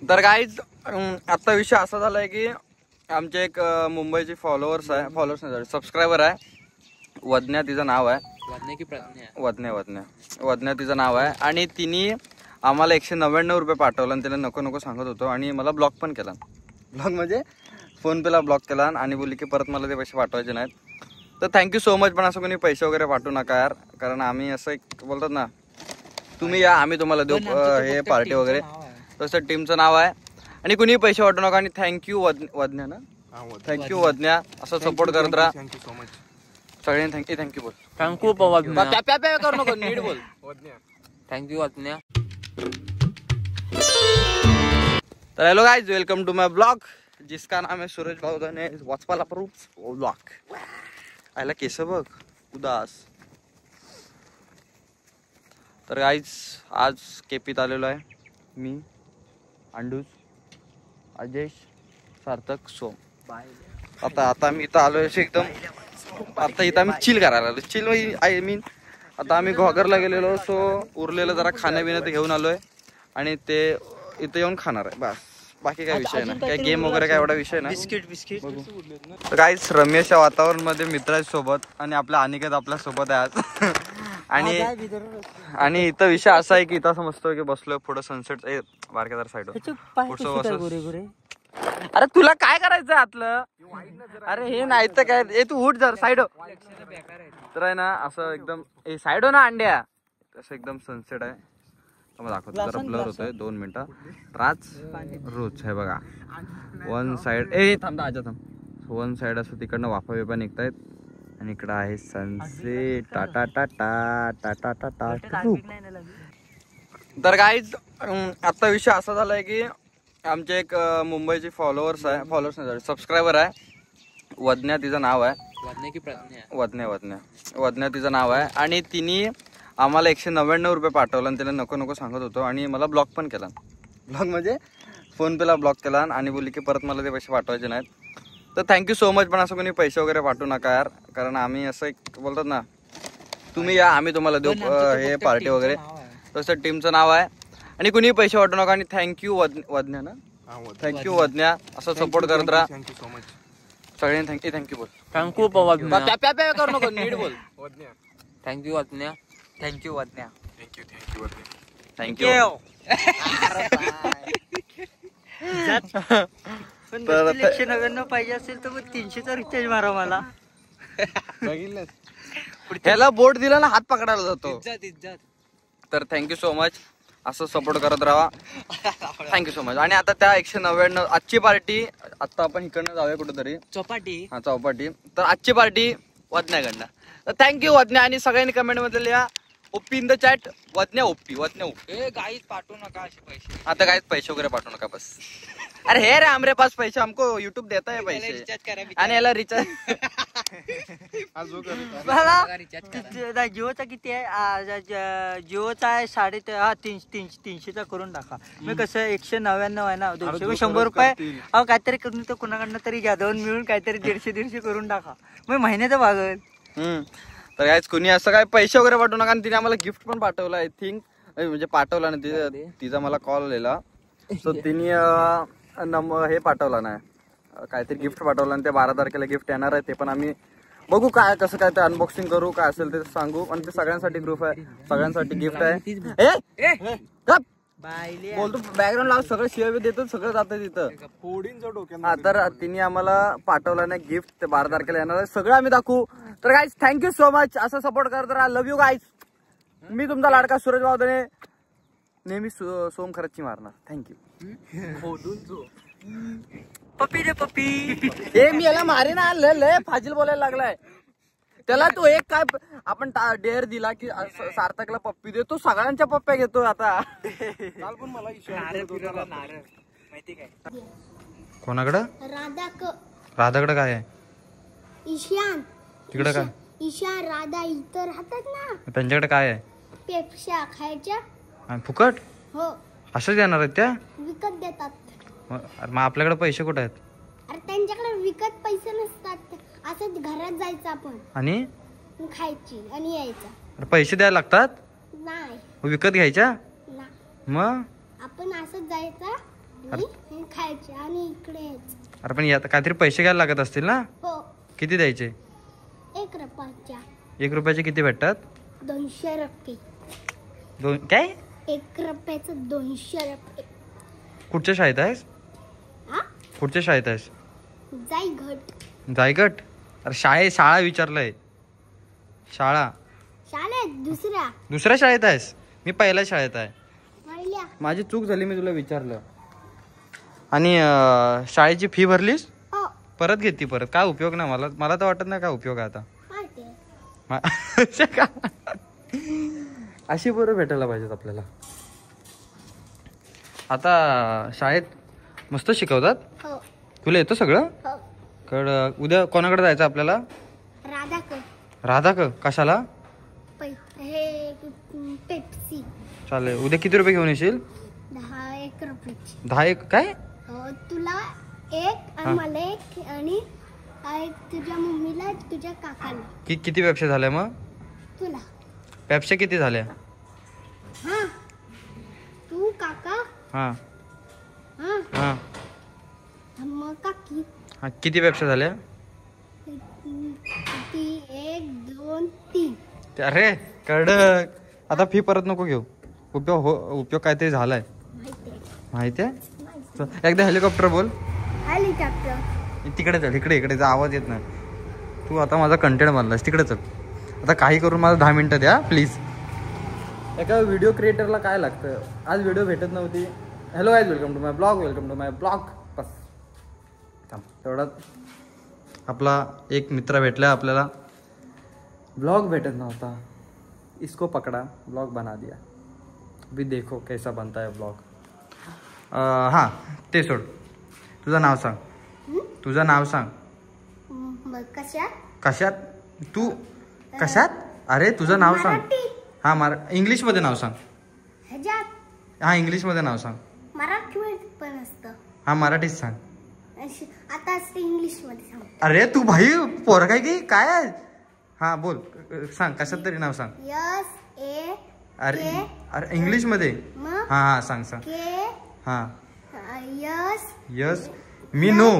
तर गाईज आता विषय असा झालाय की आमचे एक मुंबईचे फॉलोअर्स नाही सबस्क्रायबर आहे वदन्या तिचं नाव आहे वदन्या तिचं नाव आहे आणि तिने आम्हाला 199 रुपये पाठवलं आणि तिला नको नको सांगत होतो आणि मला ब्लॉक पण केला. ब्लॉक म्हणजे फोन पेला ब्लॉक केला आणि बोलली की परत मला ते पैसे पाठवायचे नाहीत. तर थँक्यू सो मच. पण असं कोणी पैसे वगैरे पाठवू नका यार, कारण आम्ही असं एक बोलतात ना तुम्ही या आम्ही तुम्हाला देऊ हे पार्टी वगैरे तसं टीमचं नाव आहे आणि कुणी पैसे पाठवू नका. आणि थँक्यू वदन्या ना थँक्यू वदन्या असं सपोर्ट करत राहा. थँक्यू सो मच सगळ्यांनी थँक्यू बोल. थँक्यू करू नको नीट बोल. थँक्यू वदन्या. तर hello guys, welcome to my blog जिसका नाम है सूरज बावधने वाचपाला प्रूफ ब्लॉग. आयला केस बघ उदास. तर गाइस आज केपीत आलेलो आहे मी, अंडूस, अजेश, सार्थक, सोम. आता मी इथं आलोय एकदम आता इथं आम्ही चिल करायला आलो. चिल आय मीन आता आम्ही घोगरला गेलेलो, सो उरलेलं जरा खाण्यापिण्यात घेऊन आलोय आणि ते इथे येऊन खाणार आहे बस. बाकी काय विषय नाही, काय गेम वगैरे काय एवढा विषय नाही. बिस्किट तर काहीच रम्याच्या वातावरण मध्ये मित्रांसोबत आणि आपल्या अनिकेत आपल्या सोबत आहे आज. आणि इथं विषय असा आहे की इथं समजतो की बसलोय पुढं सनसेट बारक्या जर साईड अरे तुला काय करायचं आतलं. अरे हे नाही तर काय तू उठ जर साईड. तर आहे ना असं एकदम साईड हो ना अंड्या असं एकदम सनसेट आहे. दाखवतो जरा ब्लर होतोय 2 मिनिटं. राज रोज आहे बघा वन साइड थांब थांब वन साइड असं तिकडनं वाफा बिफा निघतायत आणि इकडं आहे सनसेट. टाटा टाटा टाटा टाटा. तर गाईज आता विषय असा झालाय की आमचे एक मुंबईचे फॉलोअर्स नाही सबस्क्रायबर आहे वदन्या तिचं नाव आहे. वदन्या तिचं नाव आहे आणि तिने आम्हाला 199 रुपये पाठवलं आणि तिला नको नको सांगत होतो आणि मला ब्लॉक पण केला. ब्लॉक म्हणजे फोन पेला ब्लॉक केला आणि बोलली की परत मला ते पैसे पाठवायचे नाहीत. तर थँक्यू सो मच. पण असं कोणी पैसे वगैरे पाठवू नका यार, कारण आम्ही असं एक बोलतात ना तुम्ही या आम्ही तुम्हाला देऊ हे पार्टी वगैरे तसं टीमचं नाव आहे आणि कुणी पैसे पाठवू नका. आणि थँक्यू वदन्या ना थँक्यू वदन्या असं सपोर्ट करत राहा. Thank you so much. सगळ्यांनी थँक्यू बोल. थँक्यू करू नको नीट बोल. थँक्यू वदन्या. थँक्यू वदन्या. Thank you thank you. पण 199 पाहिजे असेल तर मग 300चा रिचार्ज मारा मला. त्याला बोट दिला ना हात पकडायला जातो. तर थँक्यू सो मच असं सपोर्ट करत राहा. Thank you so much. आणि आता त्या 199 आजची पार्टी आता आपण इकडनं जाऊया कुठेतरी चौपाटी. हा चौपाटी. तर आजची पार्टी वदन्याकडनं. तर थँक्यू वदन्या. आणि सगळ्यांनी कमेंट मध्ये लिहा ओप्पी इन द चॅट. वदन्या ओप्पी गाईज पाठवू नका असे पैसे. आता काय पैसे वगैरे पाठवू नका बस. अरे हे रे हमरे पास पैसे हमको यूट्यूब देता है पैसे आणि याला रिचार्ज जिओचा किती आहे जिओचा आहे 350चा करून टाका. मी कसं 199 आहे ना 200 100 रुपये अहो काहीतरी करून तर कुणाकडनं तरी घ्या. 2 मिळून काहीतरी 150 करून टाका. मग महिन्याचं भागल. तर काहीच कुणी असं काय पैसे वगैरे पाठवू नका. आणि तिने आम्हाला गिफ्ट पण पाठवलं आय थिंक म्हणजे पाठवला ना तिचा मला कॉल आलेला. सो तिने हे पाठवला नाही काहीतरी गिफ्ट पाठवलं आणि ते 12 तारखेला गिफ्ट येणार आहे. ते पण आम्ही बघू काय कसं काय ते अनबॉक्सिंग करू काय असेल ते सांगू. आणि ते सगळ्यांसाठी ग्रुप आहे सगळ्यांसाठी गिफ्ट आहे. बोलतो बॅकग्राऊंड लाव सगळं शिवाय देतो सगळं जातं तिथं. हा तर तिने आम्हाला पाठवलं नाही गिफ्ट ते 12 तारखेला येणार आहे. सगळं आम्ही दाखवू. तर गाईज थँक्यू सो मच असं सपोर्ट करत राहा. Love you guys. मी तुमचा लाडका सूरज बावधने नेहमी सोम खरची मारणार. थँक्यू. पप्पी रे पप्पी. हे मी याला मारे ना लय फाजील बोलायला लागलाय. त्याला तो एक काय आपण डेअर दिला की सार्थकला पप्पी दे, तो सगळ्यांच्या पप्प्या घेतो आता. काल पण मला माहिती काय कोणाकडं राधाकडं काय आहे ईशान तिकडं काय ईशान राधा इथं राहतात ना त्यांच्याकडे काय आहे पेप्स्या खायच्या फुकट. हो असंच येणार आहेत त्या विकत देतात. मग आपल्याकडे पैसे कुठे आहेत. अरे त्यांच्याकडे विकत पैसे नसतात. असं घरात जायचं आपण आणि खायची आणि यायचं. पैसे द्यायला लागतात नाही विकत घ्यायच्या. ना मग आपण असंच जायचं हे खायचे आणि इकडे यायचं. अरे पण यात काहीतरी पैसे घ्यायला लागत असतील ना? हो किती द्यायचे? 1 रुपयाच्या 1 रुपयाचे किती भेटतात? 200 रुपये. काय? 1 रुपयाचं 200 रुपये. कुठच्या शाळेत आहेस? हा कुठच्या शाळेत आहेस? जाई घट जायगट? अरे शाळा विचारलंय. शाळा शाळेत दुसऱ्या शाळेत आहेस? मी पहिल्या शाळेत आहे. पहिल्या. माझी चूक झाली, मी तुला विचारलं. आणि शाळेची फी भरलीस? हो परत घेतली परत. काय उपयोग नाही. मला तर वाटत नाही काय उपयोग आहे आता. माहिती आहे. अशी बरं भेटायला पाहिजेत आपल्याला. आता शाळेत मस्त शिकवतात. हो तुला येतं सगळं? हो उद्या कोणाकडे जायचं आपल्याला? राधा कशाला? हे पेप्सी. चालेल. उद्या किती रुपये घेऊन येशील? 1 रुपयाची. 10 काय? तुला 1 आणि मला 1 आणि तुझ्या मम्मीला तुझ्या काकाला. किती पेप्सी झाल्या मग? तुला पेप्सी किती झाल्या? हा तू काका हा हा हा मग काकी. हा किती पेप्सी झाल्या? ती 1 2 3. अरे कडक. आता फी परत नको घेऊ. उपयोग काहीतरी झालाय माहितीये. एकदा हेलिकॉप्टर बोल. हेलिकॉप्टर. तिकडे चल. इकडे आवाज येत नाही. तू आता माझा कंटेंट बनलास. तिकडे चल. आता काही करून मला 10 मिनिटं द्या प्लीज. एका व्हिडिओ क्रिएटरला काय लागतं? आज व्हिडिओ भेटत नव्हती. Hello guys, welcome to my blog. बस तेवढाच आपला एक मित्र भेटला आपल्याला. ब्लॉग भेटत नव्हता. इसको पकडा, ब्लॉग बना दिया. अभी देखो कैसा बनता है ब्लॉग. हां ते सोड. तुझं नाव सांग. कशात? तू कशात? अरे तुझं नाव सांग. हां इंग्लिशमध्ये नाव सांग. हां इंग्लिशमध्ये नाव सांग. मराठीमध्ये पण असतं. हां मराठीत सांग. आता इंग्लिश मध्ये सांग. अरे तू भाई पोर काय आहे? हां बोल सांग. कशात तरी नाव सांग. अरे इंग्लिश मध्ये. हां सांग. हां यस मी नो.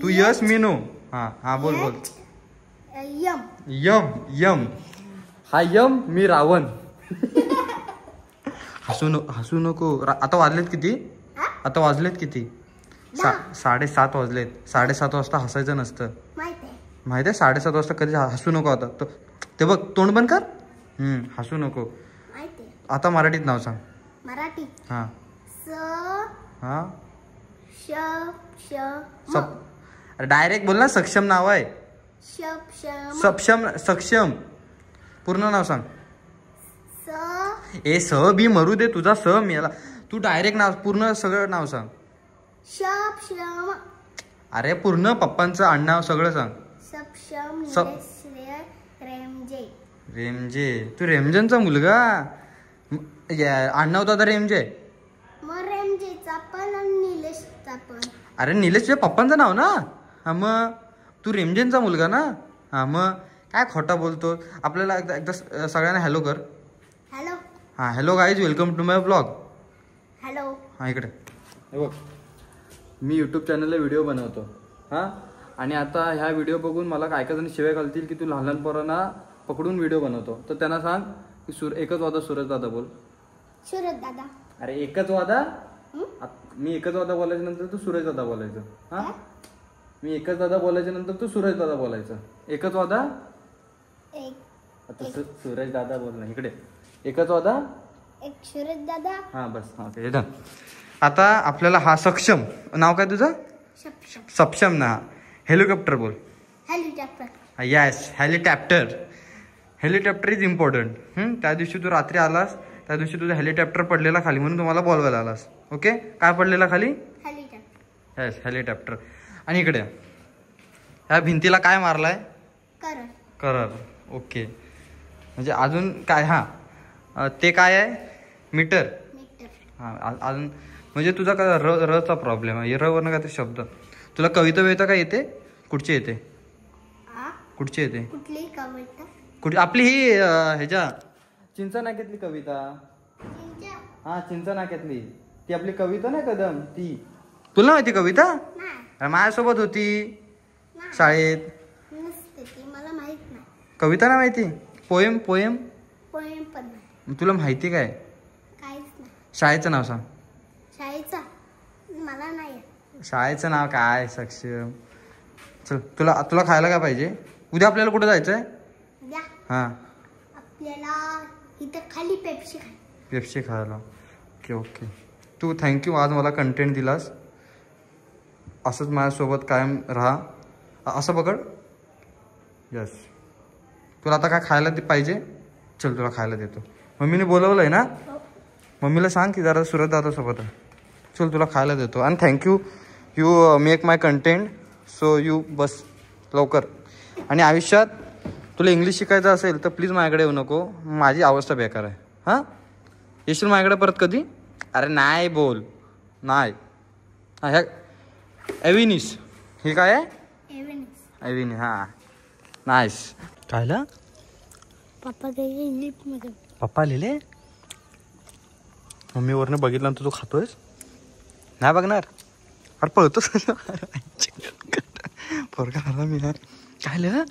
तू यस मी नो. हां बोल. यम. हा यम मी रावण. हसू नको. आता वाजलेत किती? 7:30 वाजलेत. 7:30 वाजता हसायचं नसतं माहिती आहे. 7:30 वाजता कधी हसू नको. आता ते बघ तोंड बंद कर. हसू नको. आता मराठीत नाव सांग. मराठीत हां हां अरे डायरेक्ट बोल ना. सक्षम नाव आहे. सक्षम पूर्ण नाव सांग. स बी मरू दे तुझा स मेला. तू डायरेक्ट नाव पूर्ण सगळं नाव सांग. अरे पूर्ण पप्पांचं आडनाव सगळं सांग. रेमजे. तू रेमजनचा मुलगा. आडनाव दादा रेमजे. अरे निलेश तुझ्या पप्पांचं नाव ना. हा मग तू रेमजेनचा मुलगा ना. हा मग काय खोटा बोलतो. आपल्याला एकदा सगळ्यांना हॅलो कर. हॅलो. हां hello guys, welcome to my blog. Hello. हां इकडे हे बघ. मी यूट्यूब चॅनलला व्हिडिओ बनवतो. हां आणि आता ह्या व्हिडिओ बघून मला काय जण शिवाय घालतील की तू लहान पोरांना पकडून व्हिडिओ बनवतो. तर त्यांना सांग की एकच वादा सूरज दादा बोल. सूरज दादा. अरे एकच वादा. मी एकच दादा बोलायच्या नंतर तू सूरज दादा बोलायचं. हां मी एकच दादा बोलायच्या नंतर तू सूरज दादा बोलायचं. एकच वादा. आता सूरज दादा बोल ना. इकडे एकच वादा. सूरज दादा. हां बस. Okay done. आता आपल्याला हा सक्षम. नाव काय तुझं? सक्षम ना. हेलिकॉप्टर बोल. Helicopter. Yes helicopter is important. त्या दिवशी तू रात्री आलास, त्या दिवशी तुझा हेलिकॉप्टर पडलेला खाली म्हणून तुम्हाला बोलवायला आलास. ओके काय पडलेला खाली? Yes helicopter. आणि इकडे ह्या भिंतीला काय मारलाय? करर. ओके म्हणजे अजून काय? हां ते काय आहे? मीटर. हां अजून म्हणजे तुझा काय रचा प्रॉब्लेम आहे. र वरनं काय ते शब्द. तुला कविता काय येते? कुठची येते? कुठली कविता? कुठे आपली ही ह्याच्या चिंचा नाक्यातली कविता. हां चिंचा नाक्यातली ती आपली कविता नाही कदम ती. तुला माहिती कविता? नाही अरे माझ्यासोबत होती शाळेत. नसते ती मला माहित नाही. कविता नाही माहिती? पोएम पोएम पोएम पण नाही. तुला माहिती काय? काहीच नाही. शाळेचं नाव सांग. शाळेचा मला नाही येत. शाळेचं नाव काय सक्षम? चल तुला तुला खायला काय पाहिजे? उद्या आपल्याला कुठे जायचंय? द्या हां आपल्याला इथं खाली पेप्सी खाय. पेप्सी खायला. Okay okay. तू थँक्यू आज मला कंटेंट दिलास. असंच माझ्यासोबत कायम राहा. असं पकड. यस. तुला आता काय खायला पाहिजे? चल तुला खायला देतो. मम्मीने बोलवलं आहे ना? मम्मीला सांग की जरा सुरत दादासोबत आहे. चल तुला खायला देतो. आणि thank you you make my content. So you बस लवकर. आणि आयुष्यात तुला इंग्लिश शिकायचं असेल तर प्लीज माझ्याकडे येऊ नको. माझी अवस्था बेकार आहे. हां येशील माझ्याकडे परत कधी? अरे नाही बोल नाही. ह्या एव्हिनिस हे काय आहे? एव्हिनी. हां नाईस. कायला पप्पा गेले लिफ्ट मध्ये. पप्पा लिहिले? मम्मीवरनं बघितलं तर तू खातोयस? नाही बघणार. अरे पळतोस पोरगा आला मी. कायलं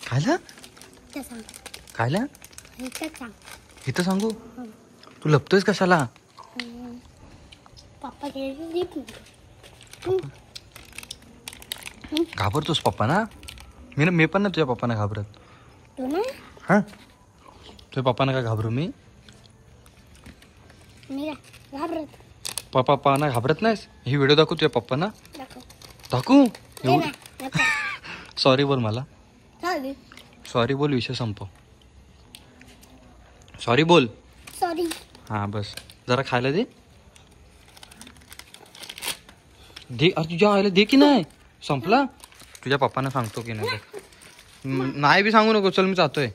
कायलं ते सांग. कायलं इथं सांग. इथं सांगू? तू लपतोयस कशाला? पप्पा गेले लिफ्ट मध्ये. घाबरतोस पप्पा ना? मी पण ना तुझ्या पप्पांना घाबरत. तू ना हां तुझ्या पप्पांना काय घाबरू मी? मी घाबरत. पप्पांना घाबरत नाहीस? ही व्हिडिओ दाखवू तुझ्या पप्पांना? दाखव. दाखवू? ते नाही दाखव. सॉरी बोल मला. सॉरी सॉरी बोल. विषय संपव. सॉरी बोल. सॉरी. हां बस. जरा खायला दे. अरे तुझ्या आईला दे की नाही? संपला? तुझ्या पप्पांना सांगतो की नाही? नाही बी सांगू नको. चल मी जातोय.